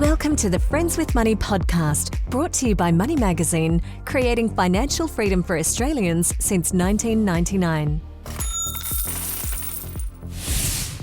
Welcome to the Friends with Money podcast, brought to you by Money Magazine, creating financial freedom for Australians since 1999.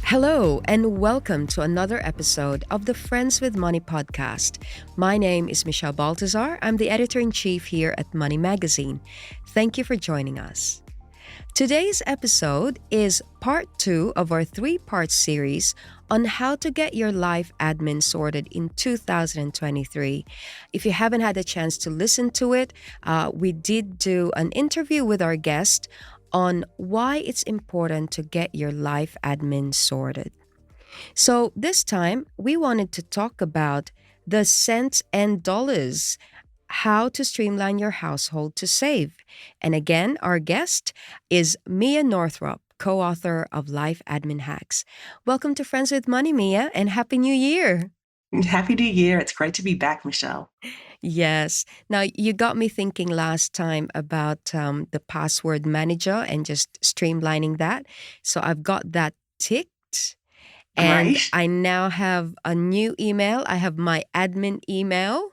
Hello, and welcome to another episode of the Friends with Money podcast. My name is Michelle Baltazar. I'm the editor-in-chief here at Money Magazine. Thank you for joining us. Today's episode is part 2 of our 3-part series on how to get your life admin sorted in 2023. If you haven't had a chance to listen to it, we did do an interview with our guest on why it's important to get your life admin sorted. So this time, we wanted to talk about the cents and dollars, how to streamline your household to save. And again, our guest is Mia Northrop, co-author of Life Admin Hacks. Welcome to Friends with Money, Mia, and Happy New Year. Happy New Year. It's great to be back, Michelle. Yes. Now, you got me thinking last time about the password manager and just streamlining that. So I've got that ticked. And Great. I now have a new email. I have my admin email.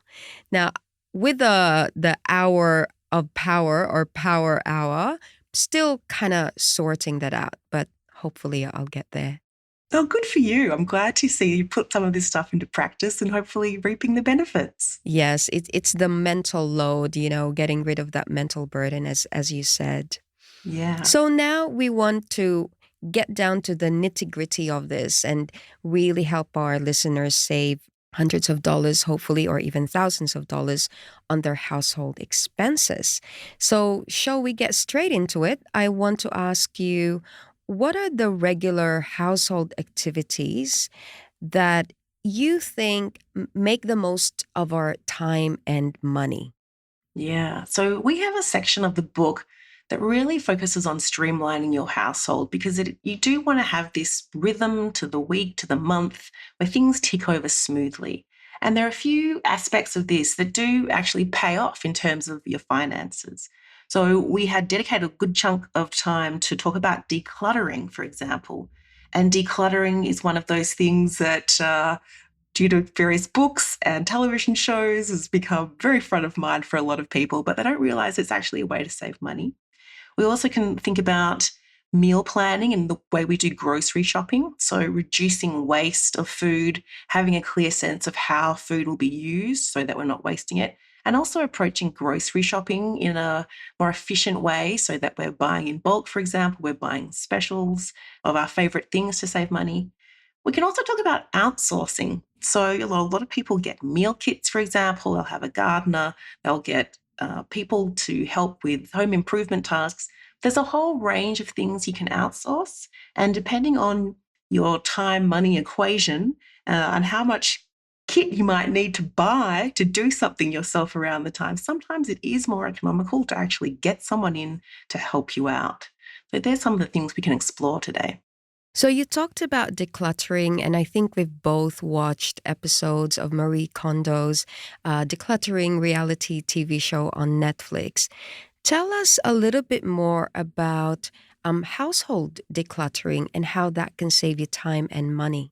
Now, with the hour of power or power hour, still kind of sorting that out, but hopefully I'll get there. Oh, good for you. I'm glad to see you put some of this stuff into practice and hopefully reaping the benefits. Yes, it's the mental load, getting rid of that mental burden, as you said. Yeah. So now we want to get down to the nitty-gritty of this and really help our listeners save hundreds of dollars, hopefully, or even thousands of dollars on their household expenses. So shall we get straight into it? I want to ask you, what are the regular household activities that you think make the most of our time and money? Yeah. So we have a section of the book that really focuses on streamlining your household because you do want to have this rhythm to the week, to the month, where things tick over smoothly. And there are a few aspects of this that do actually pay off in terms of your finances. So we had dedicated a good chunk of time to talk about decluttering, for example. And decluttering is one of those things that due to various books and television shows has become very front of mind for a lot of people, but they don't realize it's actually a way to save money. We also can think about meal planning and the way we do grocery shopping. So reducing waste of food, having a clear sense of how food will be used so that we're not wasting it, and also approaching grocery shopping in a more efficient way so that we're buying in bulk, for example, we're buying specials of our favorite things to save money. We can also talk about outsourcing. So a lot of people get meal kits, for example. They'll have a gardener, they'll get people to help with home improvement tasks. There's a whole range of things you can outsource. And depending on your time money equation and how much kit you might need to buy to do something yourself around the time, sometimes it is more economical to actually get someone in to help you out. So there's some of the things we can explore today. So you talked about decluttering, and I think we've both watched episodes of Marie Kondo's Decluttering reality TV show on Netflix. Tell us a little bit more about household decluttering and how that can save you time and money.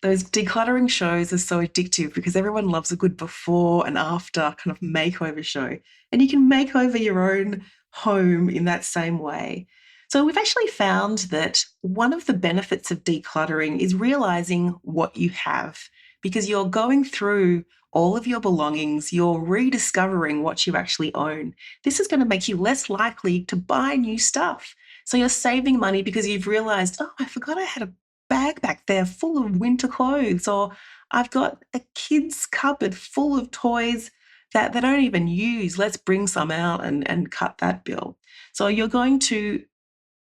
Those decluttering shows are so addictive because everyone loves a good before and after kind of makeover show. And you can make over your own home in that same way. So we've actually found that one of the benefits of decluttering is realizing what you have, because you're going through all of your belongings, you're rediscovering what you actually own. This is going to make you less likely to buy new stuff. So you're saving money because you've realized, oh, I forgot I had a bag back there full of winter clothes, or I've got a kid's cupboard full of toys that they don't even use. Let's bring some out and cut that bill. So you're going to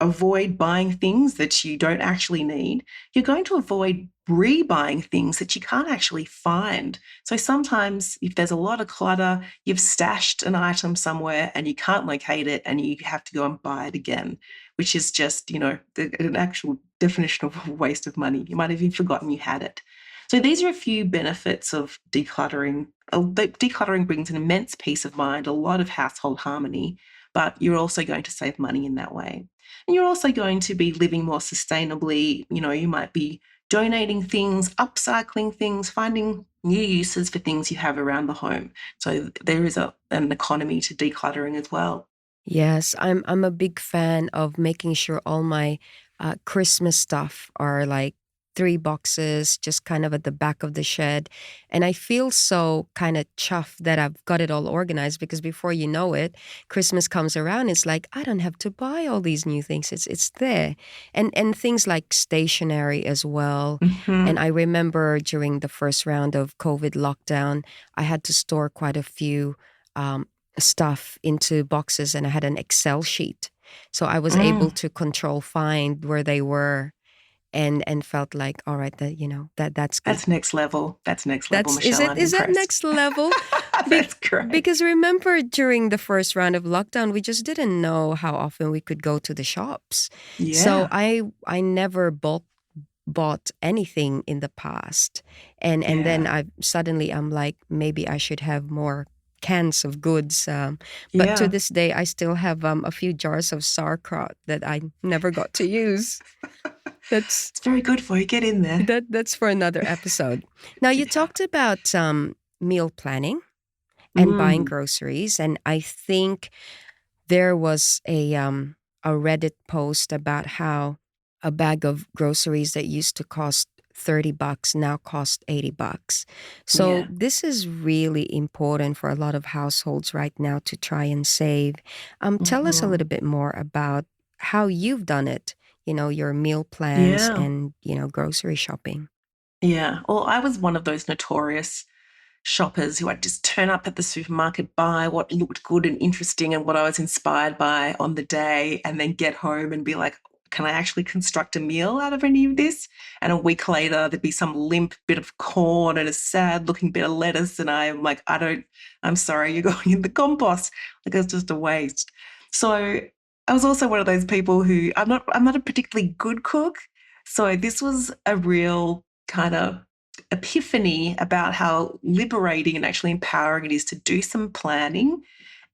avoid buying things that you don't actually need. You're going to avoid rebuying things that you can't actually find. So sometimes if there's a lot of clutter, you've stashed an item somewhere and you can't locate it and you have to go and buy it again, which is just, an actual definition of a waste of money. You might have even forgotten you had it. So these are a few benefits of decluttering. Decluttering brings an immense peace of mind, a lot of household harmony, but you're also going to save money in that way. And you're also going to be living more sustainably. You might be donating things, upcycling things, finding new uses for things you have around the home. So there is an economy to decluttering as well. Yes, I'm a big fan of making sure all my Christmas stuff are like 3 boxes, just kind of at the back of the shed. And I feel so kind of chuffed that I've got it all organized because before you know it, Christmas comes around. It's like I don't have to buy all these new things. It's there, and things like stationery as well. Hmm. And I remember during the first round of COVID lockdown, I had to store quite a few. Um, Stuff into boxes and I had an Excel sheet. So I was able Mm, to control find where they were and felt like, all right, that's good. that's next level. That's next level, Is Michelle. it I'm is that impressed. next level? That's great. Because remember during the first round of lockdown, we just didn't know how often we could go to the shops. So Yeah. I never bulk bought anything in the past. And then Yeah. I'm like, maybe I should have more cans of goods. But to Yeah. this day, I still have a few jars of sauerkraut that I never got to use. That's It's very good for you. Get in there. that's for another episode. Now you Yeah. talked about meal planning and buying Mm, groceries, and I think there was a Reddit post about how a bag of groceries that used to cost $30 now cost $80. So yeah. this is really important for a lot of households right now to try and save. Tell us a Hmm. little bit more about how you've done it, your meal plans Yeah. and, grocery shopping. Yeah. Well, I was one of those notorious shoppers who I'd just turn up at the supermarket, buy what looked good and interesting and what I was inspired by on the day, and then get home and be like, can I actually construct a meal out of any of this? And a week later, there'd be some limp bit of corn and a sad looking bit of lettuce. And I'm like, I'm sorry, you're going in the compost. Like it's just a waste. So I was also one of those people who I'm not a particularly good cook. So this was a real kind of epiphany about how liberating and actually empowering it is to do some planning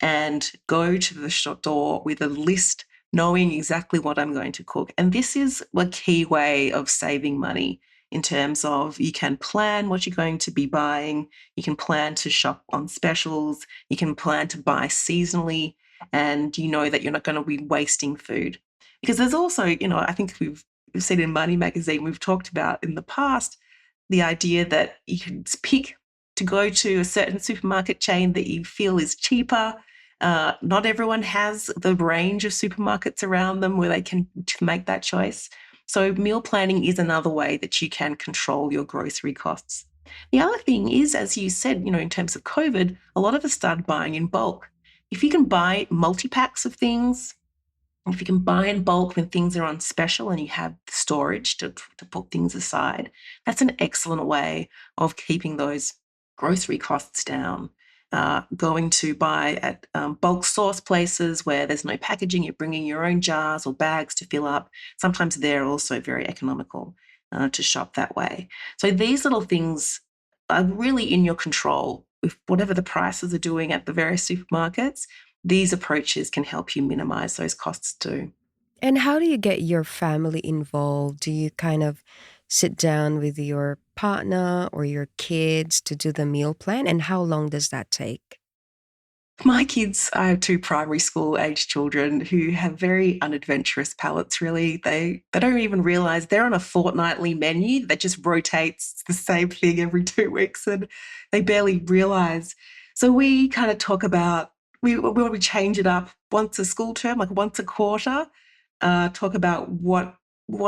and go to the shop door with a list, knowing exactly what I'm going to cook. And this is a key way of saving money in terms of you can plan what you're going to be buying, you can plan to shop on specials, you can plan to buy seasonally, and you know that you're not going to be wasting food. Because there's also, I think we've seen in Money Magazine, we've talked about in the past the idea that you can pick to go to a certain supermarket chain that you feel is cheaper. Not everyone has the range of supermarkets around them where they can make that choice. So, meal planning is another way that you can control your grocery costs. The other thing is, as you said, in terms of COVID, a lot of us started buying in bulk. If you can buy multi packs of things, if you can buy in bulk when things are on special and you have storage to put things aside, that's an excellent way of keeping those grocery costs down. Going to buy at bulk source places where there's no packaging, you're bringing your own jars or bags to fill up. Sometimes they're also very economical to shop that way. So these little things are really in your control with whatever the prices are doing at the various supermarkets. These approaches can help you minimize those costs too. And how do you get your family involved? Do you kind of sit down with your partner or your kids to do the meal plan? And how long does that take? My kids, I have two primary school age children who have very unadventurous palates, really. They don't even realize they're on a fortnightly menu that just rotates the same thing every 2 weeks, and they barely realize. So we kind of talk about we change it up once a school term, like once a quarter, talk about what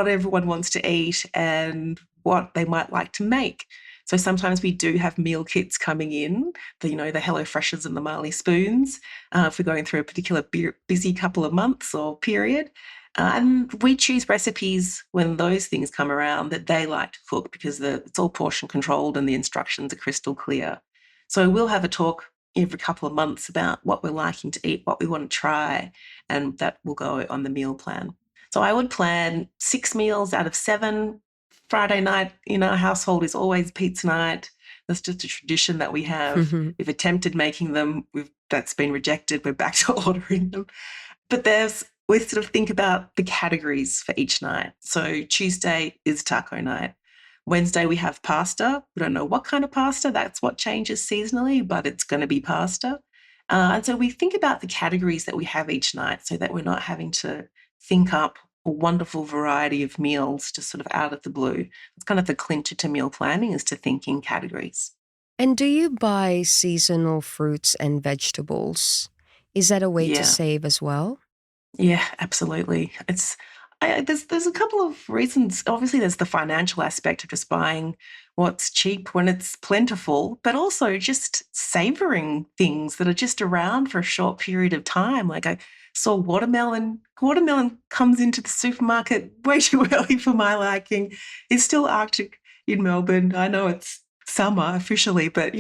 everyone wants to eat and what they might like to make. So sometimes we do have meal kits coming in, the Hello Freshes and the Marley Spoons, if we're going through a particular busy couple of months or period. And we choose recipes when those things come around that they like to cook because it's all portion controlled and the instructions are crystal clear. So we'll have a talk every couple of months about what we're liking to eat, what we want to try, and that will go on the meal plan. So I would plan 6 meals out of 7. Friday night in our household is always pizza night. That's just a tradition that we have. We've attempted making them. That's been rejected. We're back to ordering them. But we sort of think about the categories for each night. So Tuesday is taco night. Wednesday we have pasta. We don't know what kind of pasta. That's what changes seasonally, but it's going to be pasta. And so we think about the categories that we have each night so that we're not having to think up a wonderful variety of meals just sort of out of the blue. It's kind of the clincher to meal planning is to think in categories. And do you buy seasonal fruits and vegetables? Is that a way to Yeah. save as well? Yeah, absolutely. There's a couple of reasons. Obviously, there's the financial aspect of just buying what's cheap when it's plentiful, but also just savoring things that are just around for a short period of time. Like I saw watermelon. Watermelon comes into the supermarket way too early for my liking. It's still Arctic in Melbourne. I know it's summer officially, but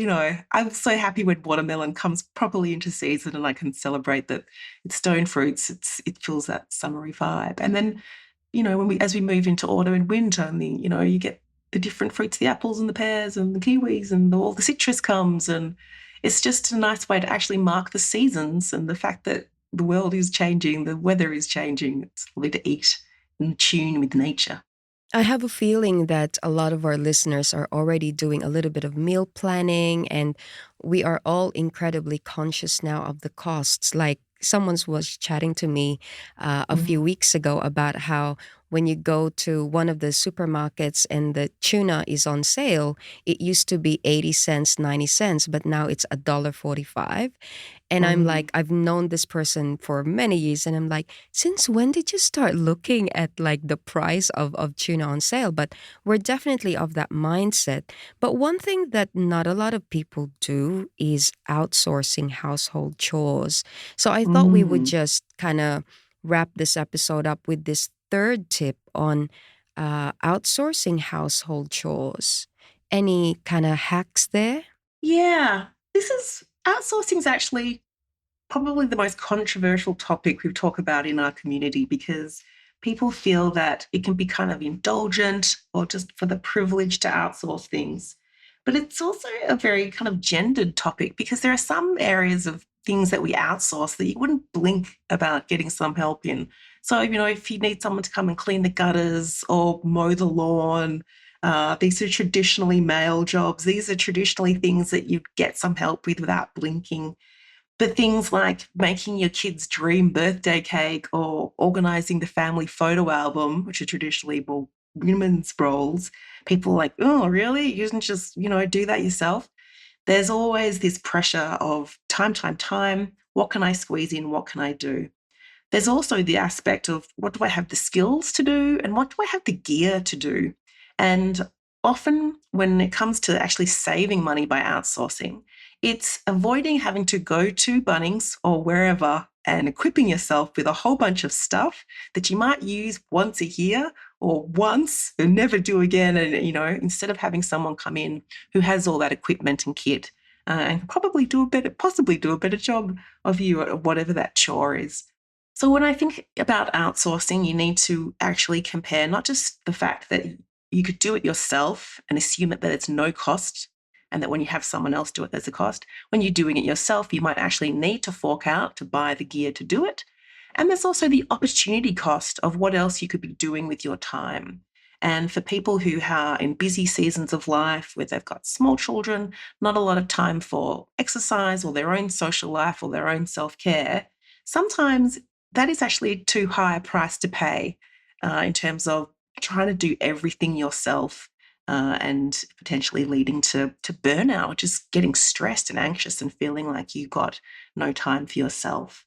I'm so happy when watermelon comes properly into season and I can celebrate that it's stone fruits. It feels that summery vibe. And then, as we move into autumn and winter, and you get the different fruits, the apples and the pears and the kiwis and all the citrus comes, and it's just a nice way to actually mark the seasons and the fact that the world is changing, the weather is changing. It's lovely to eat in tune with nature. I have a feeling that a lot of our listeners are already doing a little bit of meal planning, and we are all incredibly conscious now of the costs. Like someone was chatting to me a few Mm. weeks ago about how when you go to one of the supermarkets and the tuna is on sale, it used to be 80 cents, 90 cents, but now it's $1.45. And I'm Mm. like, I've known this person for many years, and I'm like, since when did you start looking at like the price of tuna on sale? But we're definitely of that mindset. But one thing that not a lot of people do is outsourcing household chores. So I thought we would Mm. just kind of wrap this episode up with this third tip on outsourcing household chores. Any kind of hacks there? Yeah, this is outsourcing is actually probably the most controversial topic we talk about in our community because people feel that it can be kind of indulgent or just for the privilege to outsource things. But it's also a very kind of gendered topic because there are some areas of things that we outsource that you wouldn't blink about getting some help in. So, if you need someone to come and clean the gutters or mow the lawn, these are traditionally male jobs. These are traditionally things that you'd get some help with without blinking. But things like making your kid's dream birthday cake or organising the family photo album, which are traditionally more women's roles, people are like, oh, really? You can just, do that yourself. There's always this pressure of time, time, time. What can I squeeze in? What can I do? There's also the aspect of what do I have the skills to do and what do I have the gear to do? And often when it comes to actually saving money by outsourcing, it's avoiding having to go to Bunnings or wherever and equipping yourself with a whole bunch of stuff that you might use once a year or once and never do again. And, instead of having someone come in who has all that equipment and kit and possibly do a better job of you at whatever that chore is. So when I think about outsourcing, you need to actually compare not just the fact that you could do it yourself and assume that it's no cost and that when you have someone else do it, there's a cost. When you're doing it yourself, you might actually need to fork out to buy the gear to do it. And there's also the opportunity cost of what else you could be doing with your time. And for people who are in busy seasons of life where they've got small children, not a lot of time for exercise or their own social life or their own self-care, sometimes that is actually too high a price to pay in terms of trying to do everything yourself and potentially leading to burnout, just getting stressed and anxious and feeling like you got no time for yourself.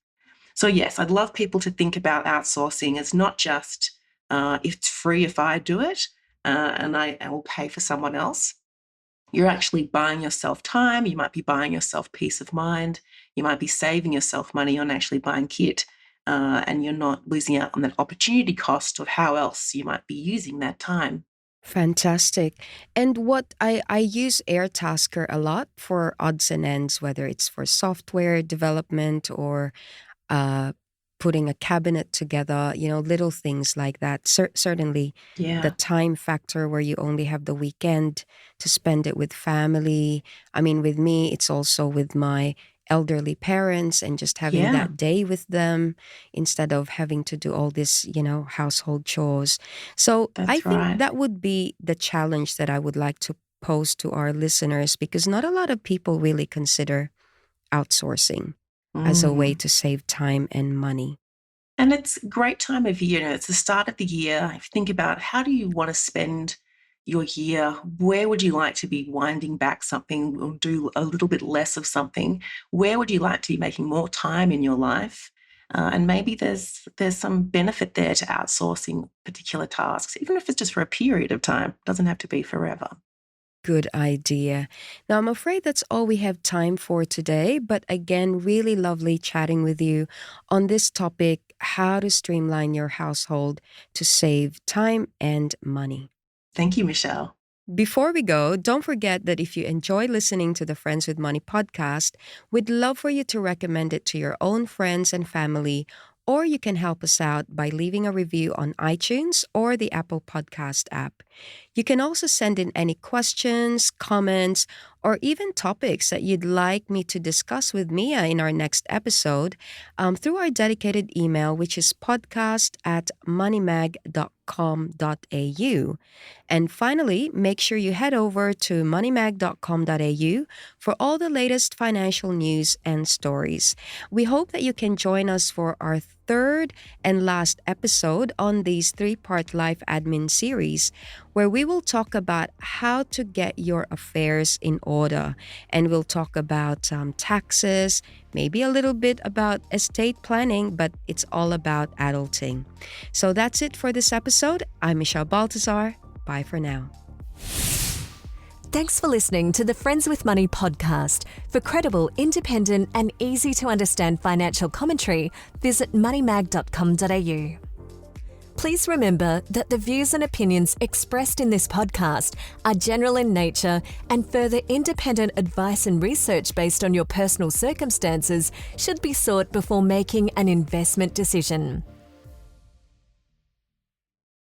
So yes, I'd love people to think about outsourcing as not just if it's free if I do it and I will pay for someone else. You're actually buying yourself time. You might be buying yourself peace of mind. You might be saving yourself money on actually buying kit. And you're not losing out on that opportunity cost of how else you might be using that time. Fantastic. And what I use Airtasker a lot for odds and ends, whether it's for software development or uh, putting a cabinet together, little things like that. Certainly, the Yeah. time factor where you only have the weekend to spend it with family. I mean, with me, it's also with my elderly parents and just having Yeah, that day with them instead of having to do all this, household chores. So I that's think right. that would be the challenge that I would like to pose to our listeners because not a lot of people really consider outsourcing as a way Mm. to save time and money. And it's a great time of year. It's the start of the year. If you think about how do you want to spend your year, where would you like to be winding back something or do a little bit less of something? Where would you like to be making more time in your life? And maybe there's some benefit there to outsourcing particular tasks, even if it's just for a period of time. It doesn't have to be forever. Good idea. Now, I'm afraid that's all we have time for today, but again, really lovely chatting with you on this topic how to streamline your household to save time and money. Thank you, Michelle. Before we go, don't forget that if you enjoy listening to the Friends with Money podcast, we'd love for you to recommend it to your own friends and family, or you can help us out by leaving a review on iTunes or the Apple Podcast app. You can also send in any questions, comments, or even topics that you'd like me to discuss with Mia in our next episode through our dedicated email, which is podcast@moneymag.com.au. And finally, make sure you head over to moneymag.com.au for all the latest financial news and stories. We hope that you can join us for our third and last episode on these three-part life admin series, where we will talk about how to get your affairs in order. And we'll talk about taxes, maybe a little bit about estate planning, but it's all about adulting. So that's it for this episode. I'm Michelle Baltazar. Bye for now. Thanks for listening to the Friends with Money podcast. For credible, independent, and easy to understand financial commentary, visit moneymag.com.au. Please remember that the views and opinions expressed in this podcast are general in nature, and further independent advice and research based on your personal circumstances should be sought before making an investment decision.